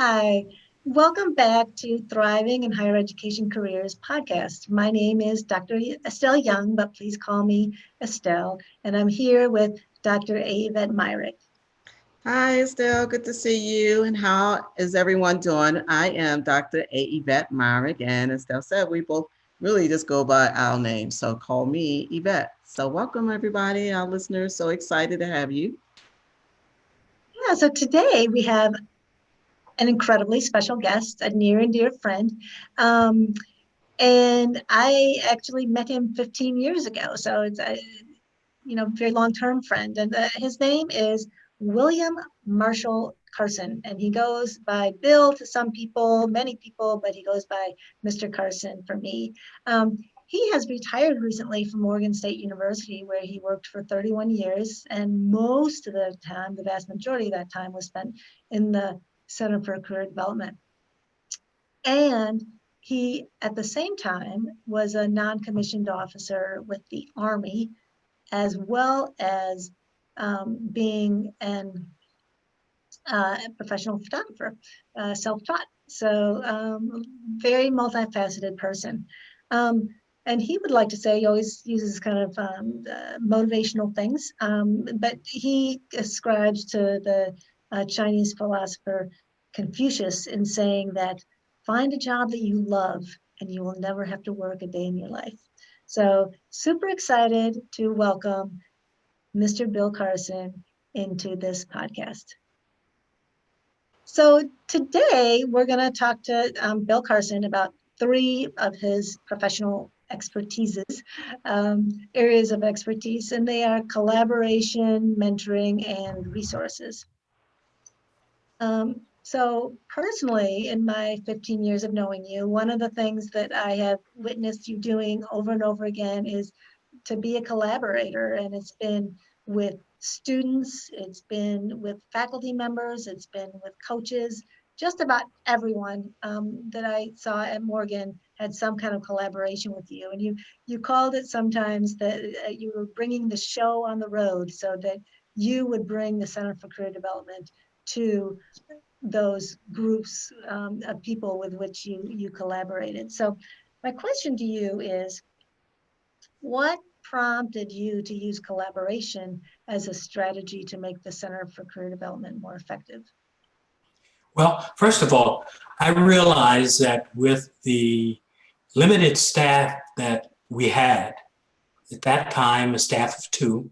Hi, welcome back to Thriving in Higher Education Careers podcast. My name is Dr. Estelle Young, but please call me Estelle, and I'm here with Dr. Yvette Myrick. Hi, Estelle. Good to see you. And how is everyone doing? I am Dr. A. Yvette Myrick, and as Estelle said, we both really just go by our names. So call me Yvette. So welcome, everybody, our listeners. So excited to have you. Yeah, so today we have an incredibly special guest, a near and dear friend. Um, and I actually met him 15 years ago. So it's a very long-term friend. And his name is William Marshall Carson. And he goes by Bill to some people, many people, but he goes by Mr. Carson for me. He has retired recently from Morgan State University, where he worked for 31 years. And most of the time, the vast majority of that time was spent in the Center for Career Development. And he, at the same time, was a non-commissioned officer with the Army, as well as being a professional photographer, self-taught. So very multifaceted person. And he would like to say he always uses kind of motivational things, but he ascribes to the Chinese philosopher Confucius in saying that find a job that you love and you will never have to work a day in your life. So super excited to welcome Mr. Bill Carson into this podcast. So today we're going to talk to Bill Carson about three of his professional expertises, areas of expertise, and they are collaboration, mentoring, and resources. So personally, in my 15 years of knowing you, one of the things that I have witnessed you doing over and over again is to be a collaborator. And it's been with students, it's been with faculty members, it's been with coaches, just about everyone that I saw at Morgan had some kind of collaboration with you. And you called it sometimes that you were bringing the show on the road so that you would bring the Center for Career Development to those groups of people with which you collaborated. So my question to you is, what prompted you to use collaboration as a strategy to make the Center for Career Development more effective? Well, first of all, I realized that with the limited staff that we had at that time, a staff of two,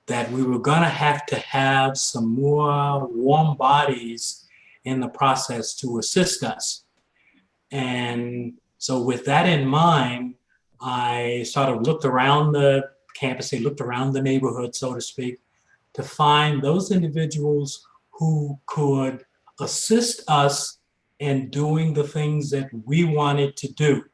that we were going to have some more warm bodies in the process to assist us. And so with that in mind, I sort of looked around the campus, I looked around the neighborhood, so to speak, to find those individuals who could assist us in doing the things that we wanted to do.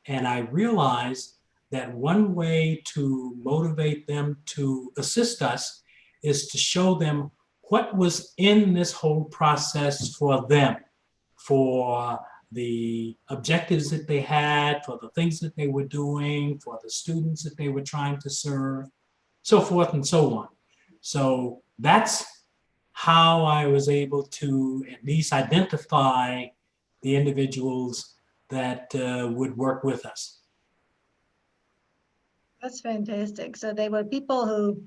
And I realized that one way to motivate them to assist us is to show them what was in this whole process for them, for the objectives that they had, for the things that they were doing, for the students that they were trying to serve, so forth and so on. So that's how I was able to at least identify the individuals that would work with us. That's fantastic. So they were people who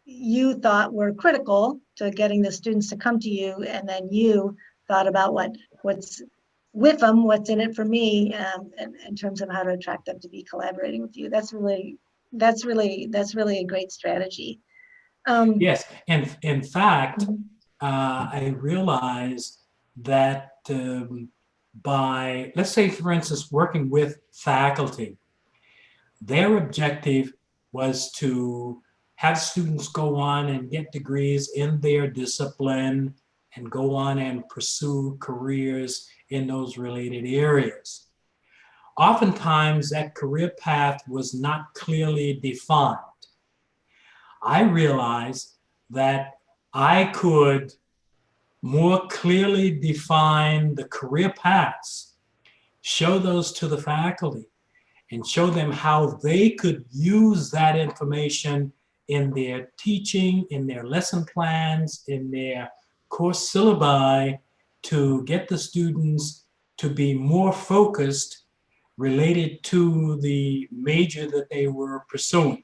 you thought were critical to getting the students to come to you, and then you thought about what's with them, what's in it for me, in terms of how to attract them to be collaborating with you. That's really a great strategy. Yes, and in fact, I realized that by, let's say, for instance, working with faculty, their objective was to have students go on and get degrees in their discipline and go on and pursue careers in those related areas. Oftentimes, that career path was not clearly defined. I realized that I could more clearly define the career paths, show those to the faculty, and show them how they could use that information in their teaching, in their lesson plans, in their course syllabi to get the students to be more focused related to the major that they were pursuing.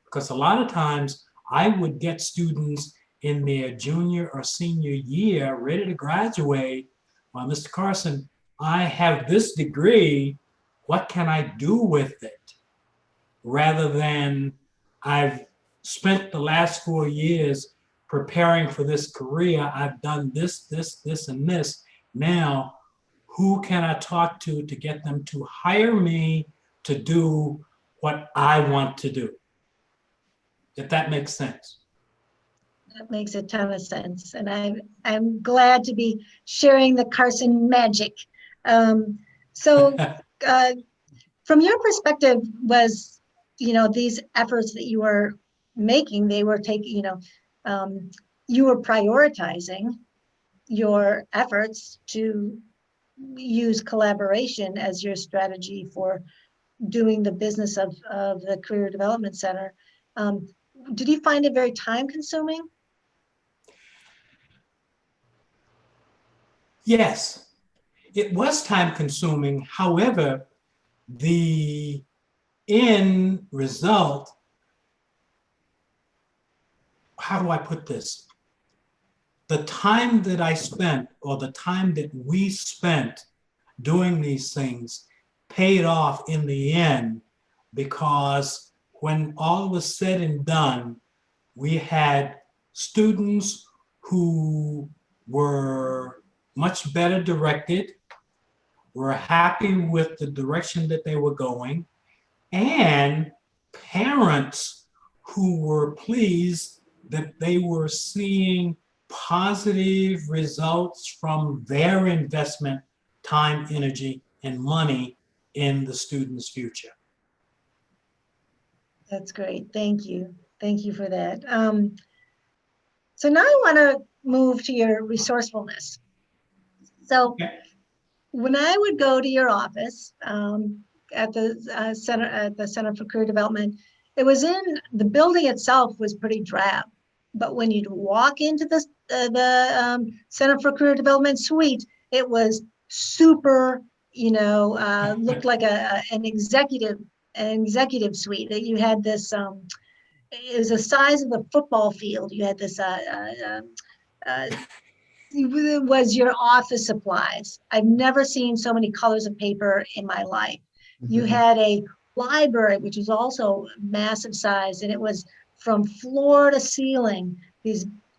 Because a lot of times I would get students in their junior or senior year ready to graduate. Well, Mr. Carson, I have this degree, what can I do with it? Rather than I've spent the last 4 years preparing for this career, I've done this, this, and this. Now, who can I talk to get them to hire me to do what I want to do? If that makes sense. That makes a ton of sense. And I'm glad to be sharing the Carson magic. So from your perspective, was, these efforts that you were making, they were taking, you were prioritizing your efforts to use collaboration as your strategy for doing the business of the Career Development Center. Did you find it very time consuming? Yes, it was time consuming. However, the end result, how do I put this? The time that I spent, or the time that we spent doing these things, paid off in the end, because when all was said and done, we had students who were much better directed, were happy with the direction that they were going, and parents who were pleased that they were seeing positive results from their investment, time, energy, and money in the student's future. That's great. Thank you. Thank you for that. So now I want to move to your resourcefulness. So Okay. when I would go to your office at the Center for Career Development, it was the building itself was pretty drab, but when you'd walk into the Center for Career Development suite, it was super, looked like an executive suite. That you had this, it was the size of the football field. You had this was your office supplies. I've never seen so many colors of paper in my life. You had a library, which was also massive size, and it was from floor to ceiling.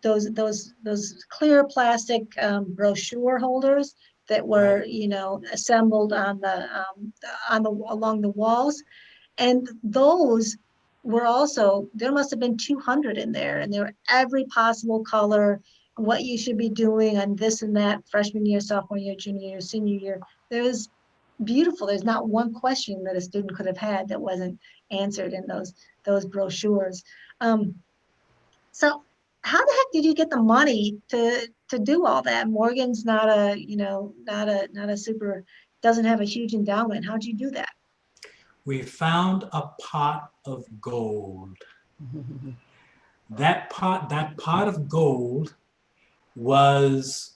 Those clear plastic brochure holders that were, Right. assembled along the walls, and those were also, there must have been 200 in there, and they were every possible color, what you should be doing on this and that, freshman year, sophomore year, junior year, senior year. There was beautiful. There's not one question that a student could have had that wasn't answered in those brochures. So how the heck did you get the money to do all that? Morgan's not a super, doesn't have a huge endowment. How'd you do that? We found a pot of gold. That pot of gold was